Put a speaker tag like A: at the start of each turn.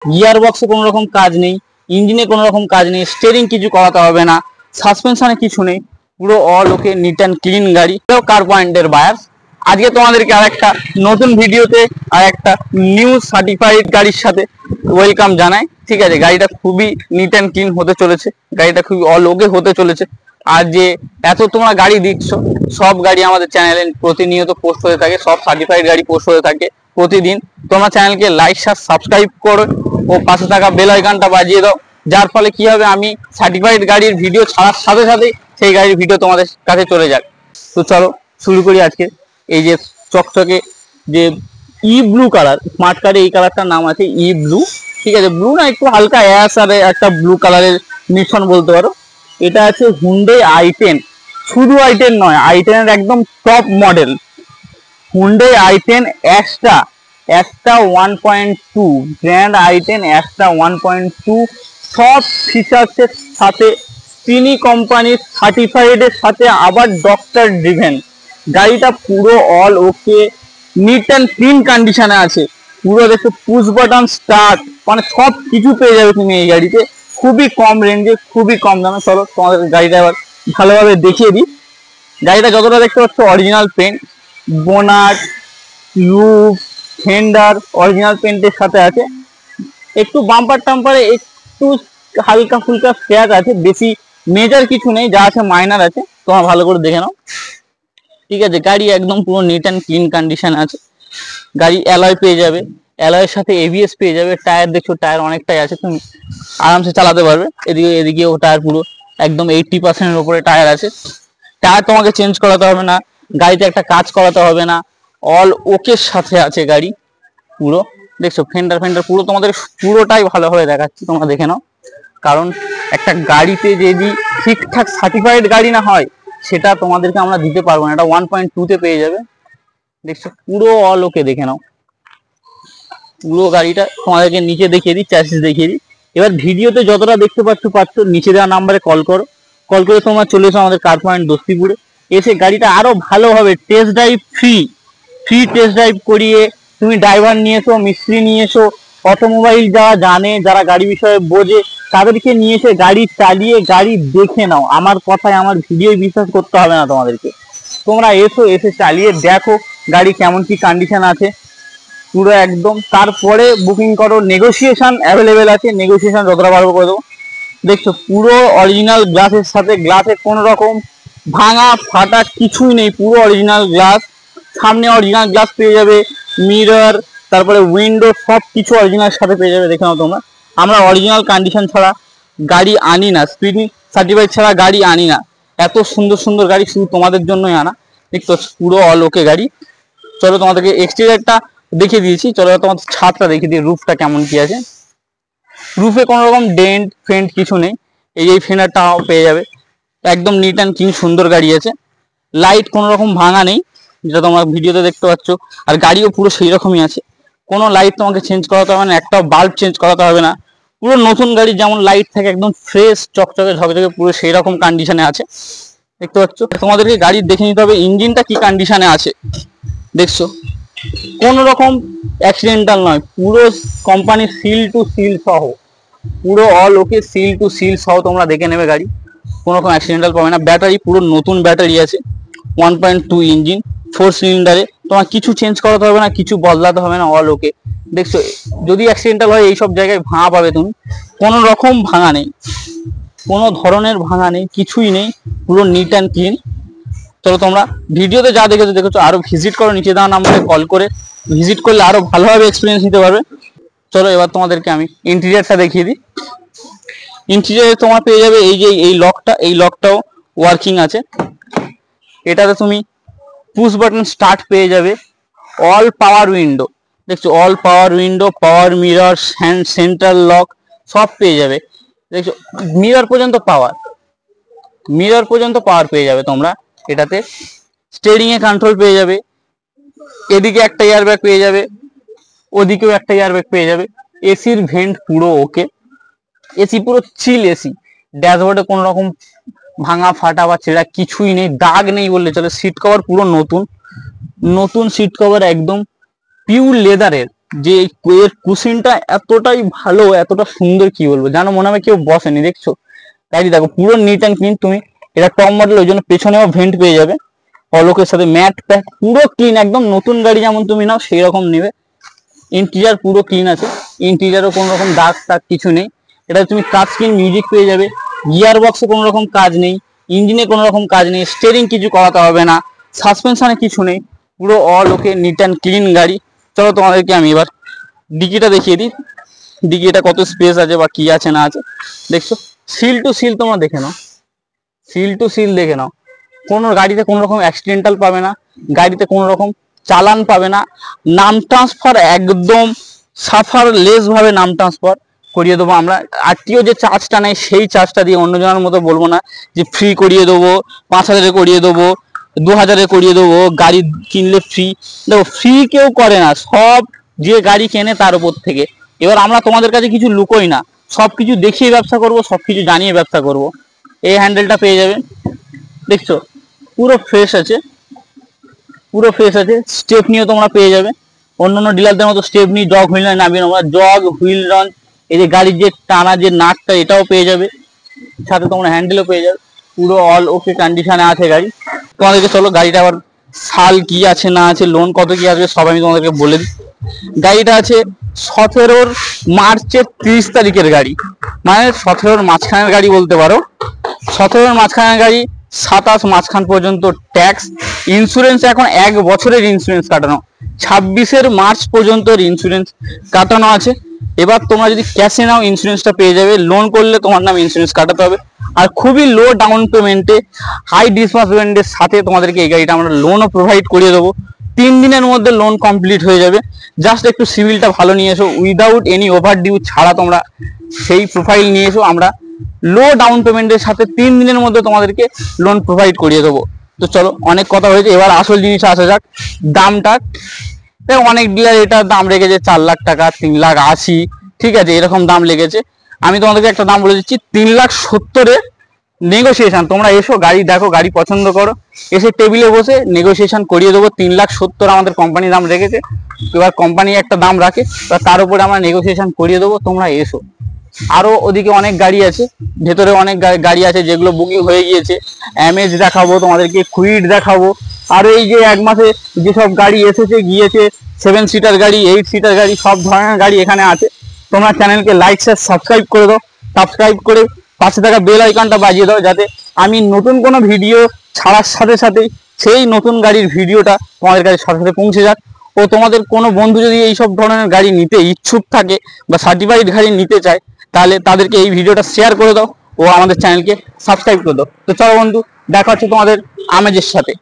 A: Gear বক্সে কোনো রকম কাজ নেই, ইঞ্জিনে কোনো রকম কাজ নেই, স্টিয়ারিং কিছু করাতে হবে না, সাসপেনশনে কিছু নেই, পুরো all okay neat and clean গাড়ি। কার পয়েন্টের বায়ার্স, আজকে তোমাদেরকে আর একটা নতুন ভিডিওতে আর একটা নিউ সার্টিফাইড গাড়ির সাথে ওয়েলকাম জানাই। ঠিক আছে, গাড়িটা খুবই নিট অ্যান্ড ক্লিন হতে চলেছে, গাড়িটা খুবই অল ওকে হতে চলেছে। আর যে এত তোমরা গাড়ি দেখছো, সব গাড়ি আমাদের চ্যানেলে প্রতিনিয়ত পোস্ট হতে থাকে, সব সার্টিফাইড গাড়ি পোস্ট হতে থাকে প্রতিদিন। তোমরা চ্যানেলকে লাইক সাবস্ক্রাইব করো ও পাশে থাকা বেল আইকনটা বাজিয়ে দাও, যার ফলে কি হবে, আমি সার্টিফাইড গাড়ির ভিডিও ছাড়ার সাথে সাথে সেই গাড়ির ভিডিও তোমাদের কাছে চলে যাক। তো চলো শুরু করি। আজকে এই যে চকচকে যে ই ব্লু কালার, স্মার্ট কার্ডে এই কালারটার নাম আছে ই ব্লু। ঠিক আছে, ব্লু না, একটু হালকা অ্যাশ আর একটা ব্লু কালারের মিশ্রণ বলতে পারো। এটা আছে হুন্ডাই i10, শুধু i10 নয়, i10 এর একদম top model Hyundai i10 Astra 1.2, grand i10 Astra 1.2, সব ফিচার্সের সাথে চিনি কোম্পানির সার্টিফাইডের সাথে আবার ডক্টর ড্রিভেন। গাড়িটা পুরো all okay neat and clean কন্ডিশনে আছে। পুরো দেখো পুশ বাটন স্টার্ট, মানে সব কিছু পেয়ে যাবে তুমি এই গাড়িতে, খুবই কম রেঞ্জে, খুবই কম দামে। চলো তোমাদের গাড়িটা এবার ভালোভাবে দেখিয়ে দিই। গাড়িটা যতটা দেখতে পাচ্ছ original paint, bonnet, roof, fender original পেন্টের সাথে আছে। একটু বাম্পার টাম্পারে একটু হালকা ফুলকা স্ক্র্যাচ আছে, বেশি মেজর কিছু নেই, যা আছে মাইনার আছে, তোমরা ভালো করে দেখে নাও। ঠিক আছে, গাড়ি একদম পুরো নিট অ্যান্ড ক্লিন কন্ডিশন আছে। গাড়ি অ্যালয় পেয়ে যাবে, অ্যালয়ের সাথে এবিএস পেয়ে যাবে। টায়ার দেখছো, টায়ার অনেকটাই আছে, তুমি আরামসে চালাতে পারবে। এদিকেও টায়ার পুরো একদম 80%-এর উপরে টায়ার আছে। টায়ার তোমাকে চেঞ্জ করাতে হবে না, গাড়িতে একটা কাজ করাতে হবে না, অল ওকের সাথে আছে গাড়ি পুরো। দেখছো ফেন্ডার পুরো তোমাদের পুরোটাই ভালোভাবে দেখাচ্ছি, তোমরা দেখে নাও। কারণ একটা গাড়িতে যদি ঠিকঠাক সার্টিফাইড গাড়ি না হয়, সেটা তোমাদেরকে আমরা দিতে পারবো না। এটা 1.2-তে পেয়ে যাবে। দেখছো পুরো অল ওকে, দেখে নাও পুরো গাড়িটা। তোমাদেরকে নিচে দেখিয়ে দিই, চ্যাসিস দেখিয়ে দিই। এবার ভিডিওতে যতটা দেখতে পাচ্ছ নিচে দেওয়া নাম্বারে কল করো, কল করে তোমরা চলে এসো আমাদের কার পয়েন্ট দস্তিপুরে। এসে গাড়িটা আরো ভালোভাবে test drive free test drive করিয়ে তুমি ড্রাইভার নিয়ে এসো, মিস্ত্রি নিয়ে এসো, অটোমোবাইল যারা জানে, যারা গাড়ি বিষয়ে বোঝে, তাদেরকে নিয়ে এসে গাড়ি চালিয়ে গাড়ি দেখে নাও। আমার কথায়, আমার ভিডিও বিশ্বাস করতে হবে না তোমাদেরকে। তোমরা এসে চালিয়ে দেখো গাড়ি কেমন কি কন্ডিশন আছে পুরো একদম। তারপরে বুকিং করো, নেগোসিয়েশন অ্যাভেলেবেল আছে, নেগোসিয়েশন যতটা পারবো করে দেবো। দেখছো পুরো অরিজিনাল গ্লাসের সাথে, গ্লাসে কোনো রকম ভাঙা ফাটা কিছুই নেই, পুরো অরিজিনাল গ্লাস। সামনে অরিজিনাল গ্লাস পেয়ে যাবে, মিরর, তারপরে উইন্ডো, সব কিছু অরিজিনাল সাথে পেয়ে যাবে। দেখে নাও তোমরা, আমরা অরিজিনাল কন্ডিশন ছাড়া গাড়ি আনি না, স্পিড সার্টিফাইড ছাড়া গাড়ি আনি না। এত সুন্দর সুন্দর গাড়ি শুধু তোমাদের জন্যই আনা। দেখতো পুরো অল ওকে গাড়ি। চলো তোমাদেরকে এক্সটেরিয়রটা দেখিয়ে দিয়েছি, চলো তোমাদের ছাদটা দেখিয়ে দিই, রুফটা কেমন কি আছে। রুফে কোনো রকম ডেন্ট ফেন্ট কিছু নেই, এই ফেন্ডারটাও পেয়ে যাবে। একদম নিট অ্যান্ড ক্লিন সুন্দর গাড়ি আছে। লাইট কোনো রকম ভাঙা নেই, যেটা তোমরা ভিডিওতে দেখতে পাচ্ছ। আর গাড়িও পুরো সেই রকমই আছে, কোনো লাইট তোমাকে চেঞ্জ করাতে হবে না, একটাও বাল্ব চেঞ্জ করাতে হবে না। পুরো নতুন গাড়ি যেমন লাইট থাকে, একদম ফ্রেশ চকচকে ঝকঝকে, পুরো সেই রকম কন্ডিশনে আছে। দেখতে পাচ্ছ, তোমাদেরকে গাড়ি দেখে নিতে হবে ইঞ্জিনটা কি কন্ডিশনে আছে। দেখছো কোনো রকম অ্যাক্সিডেন্টাল নয়, পুরো কোম্পানি সিল টু সিল সহ, পুরো অল ওকে সিল টু সিল সহ তোমরা দেখে নেবে গাড়ি, কোনো রকম অ্যাক্সিডেন্টাল পাবে না। ব্যাটারি পুরো নতুন ব্যাটারি আছে, 1.2 ইঞ্জিন, 4 সিলিন্ডারে। তোমার কিছু চেঞ্জ করাতে হবে না, কিছু বদলাতে হবে না, অল ওকে। দেখছো যদি অ্যাক্সিডেন্টাল হয় এইসব জায়গায় ভাঙা পাবে তুমি, কোনো রকম ভাঙা নেই, কোনো ধরনের ভাঙা নেই, কিছুই নেই, পুরো নিট অ্যান্ড ক্লিন। চলো তোমরা ভিডিওতে যা দেখেছো আরো ভিজিট করো, নিচে দেওয়া নাম্বারে কল করে ভিজিট করলে আরো ভালোভাবে এক্সপিরিয়েন্স নিতে পারবে। চলো এবার তোমাদেরকে আমি ইন্টেরিয়রটা দেখিয়ে দিই। ইন্টেরিয়রে তোমার পেয়ে যাবে এই যে এই লকটাও ওয়ার্কিং আছে। এটাতে তুমি পুশ বাটন স্টার্ট পেয়ে যাবে, অল পাওয়ার উইন্ডো। দেখছো অল পাওয়ার উইন্ডো, পাওয়ার মিরর, সেন্ট্রাল লক সব পেয়ে যাবে। দেখছো মিরর পর্যন্ত পাওয়ার পেয়ে যাবে তোমরা এটাতে। স্টিয়ারিং এ কন্ট্রোল পেয়ে যাবে, এদিকে একটা এয়ারব্যাগ পেয়ে যাবে, ওদিকেও একটা এয়ারব্যাগ পেয়ে যাবে। এসির ভেন্ট পুরো ওকে, এসি পুরো চিল এসি। ড্যাশবোর্ডে কোনো রকম ভাঙা ফাটা বা ছেঁড়া কিছুই নেই, দাগ নেই বললে চলে। সিট কভার পুরো নতুন সিট কভার, একদম পিওর লেদারের, যে এর কুশনটা এতটাই ভালো, এতটা সুন্দর, কি বলবো, জানো মনে হয় কেউ বসেনি। দেখছো গাড়ি দেখো পুরো নিট অ্যান্ড ক্লিন। তুমি এটা টপ মডেল, ওই জন্য পেছনেও ভেন্ট পেয়ে যাবে, অলোকের সাথে ম্যাট প্যাক, পুরো ক্লিন, একদম নতুন গাড়ি যেমন তুমি নাও সেই রকম নেবে। ইন্টেরিয়ার পুরো ক্লিন আছে, ইন্টেরিয়ারও কোনো রকম দাগ টাগ কিছু নেই। এটা তুমি টাচ স্ক্রিন মিউজিক পেয়ে যাবে, গিয়ার বক্সে কোনো রকম কাজ নেই, ইঞ্জিনে কোনো রকম কাজ নেই, স্টিয়ারিং কিছু করাতে হবে না, সাসপেনশনে কিছু নেই, পুরো all okay neat and clean গাড়ি। চলো তোমাদেরকে আমি এবার ডিকিটা দেখিয়ে দিই, ডিকিটা কত স্পেস আছে বা কি আছে না আছে। দেখছো সিল টু সিল তোমরা দেখে নাও, সিল টু সিল দেখে নাও। কোনো গাড়িতে কোনো রকম অ্যাক্সিডেন্টাল পাবে না, গাড়িতে কোনো রকম চালান পাবে না। নাম ট্রান্সফার একদম সাফারলেস ভাবে নাম ট্রান্সফার করিয়ে দেবো আমরা। আরটিও যে চার্জটা নেই সেই চার্জটা দিয়ে, অন্যজনের মতো বলবো না যে ফ্রি করিয়ে দেবো, 5,000-এ করিয়ে দেবো, 2,000-এ করিয়ে দেবো, গাড়ি কিনলে ফ্রি। দেখো ফ্রি কেউ করে না, সব যে গাড়ি কেনে তার উপর থেকে। এবার আমরা তোমাদের কাছে কিছু লুকোই না, সব কিছু দেখিয়ে ব্যবসা করব, সব কিছু জানিয়ে ব্যবসা করব। এই হ্যান্ডেলটা পেয়ে যাবে, দেখছো পুরো ফ্রেশ আছে, পুরো ফ্রেশ আছে। স্টেপনিও তোমরা পেয়ে যাবে, অন্যান্য ডিলারদের মতো স্টেপনি জগ হুইল নামিয়ে আমরা জগ হুইল রন, এই যে গাড়ির যে টানা যে নাটটা এটাও পেয়ে যাবে, সাথে তোমরা হ্যান্ডেলও পেয়ে যাবে। পুরো অল ওকে কন্ডিশনে আছে গাড়ি। তোমাদেরকে চলো গাড়িটা আবার সাল কি আছে না আছে, লোন কত কি আসবে সব আমি তোমাদেরকে বলে দিই। গাড়িটা আছে 17 মার্চের 30 তারিখের গাড়ি, মানে 17 মাঝখানের গাড়ি বলতে পারো। 17 মাঝখানের গাড়ি, 27 মাঝখান পর্যন্ত ট্যাক্স। ইন্স্যুরেন্স এখন 1 বছরের ইন্স্যুরেন্স কাটানো, 26 মার্চ পর্যন্ত ইন্স্যুরেন্স কাটানো আছে। এবার তোমরা যদি ক্যাশে নাও ইন্স্যুরেন্সটা পেয়ে যাবে, লোন করলে তোমার নাম ইন্স্যুরেন্স কাটাতে হবে। আর খুবই লো ডাউন পেমেন্টে হাই ডিসবার্সমেন্টের সাথে তোমাদেরকে এই গাড়িটা আমরা লোনও প্রোভাইড করিয়ে দেবো। 3 দিনের মধ্যে লোন কমপ্লিট হয়ে যাবে। জাস্ট একটু সিভিলটা ভালো নিয়ে এসো, উইদাউট এনি ওভার ডিউ ছাড়া তোমরা সেই প্রোফাইল নিয়ে এসো, আমরা লো ডাউন পেমেন্টের সাথে 3 দিনের মধ্যে তোমাদেরকে লোন প্রোভাইড করিয়ে দেবো। তো চলো অনেক কথা হয়েছে, এবার আসল জিনিস আসা যাক দামটা। অনেক ডিলার এটার দাম রেখেছে 4 লাখ টাকা, 3,80,000, ঠিক আছে, এরকম দাম লেগেছে। আমি তোমাদেরকে একটা দাম বলে দিচ্ছি, 3,70,000-এ নেগোসিয়েশন। তোমরা এসো, গাড়ি দেখো, গাড়ি পছন্দ করো, এসে টেবিলে বসে নেগোসিয়েশন করিয়ে দেবো। 3,70,000 আমাদের কোম্পানি দাম রেখেছে, এবার কোম্পানি একটা দাম রাখে, তার উপরে আমরা নেগোসিয়েশন করিয়ে দেবো। তোমরা এসো। আরো ওদিকে অনেক গাড়ি আছে, ভেতরে অনেক গাড়ি আছে যেগুলো বুকিং হয়ে গিয়েছে। এমএজ দেখাবো তোমাদেরকে, কুইড দেখাবো। আর এই যে 1 মাসে যেসব গাড়ি এসেছে গিয়েছে, 7 সিটার গাড়ি, 8 সিটার গাড়ি, সব ধরনের গাড়ি এখানে আছে। তোমরা চ্যানেলকে লাইক শেয়ার সাবস্ক্রাইব করে দাও, সাবস্ক্রাইব করে পাশে থাকা বেল আইকনটা বাজিয়ে দাও, যাতে আমি নতুন কোনো ভিডিও ছাড়ার সাথে সাথেই সেই নতুন গাড়ির ভিডিওটা তোমাদের কাছে সাথে সাথে পৌঁছে যাক। ও তোমাদের কোনো বন্ধু যদি এইসব ধরনের গাড়ি নিতে ইচ্ছুক থাকে বা সার্টিফাইড গাড়ি নিতে চায়, তাহলে তাদেরকে এই ভিডিওটা শেয়ার করে দাও ও আমাদের চ্যানেলকে সাবস্ক্রাইব করে দাও। তো চলো বন্ধু, দেখা হচ্ছে তোমাদের আমেজের সাথে।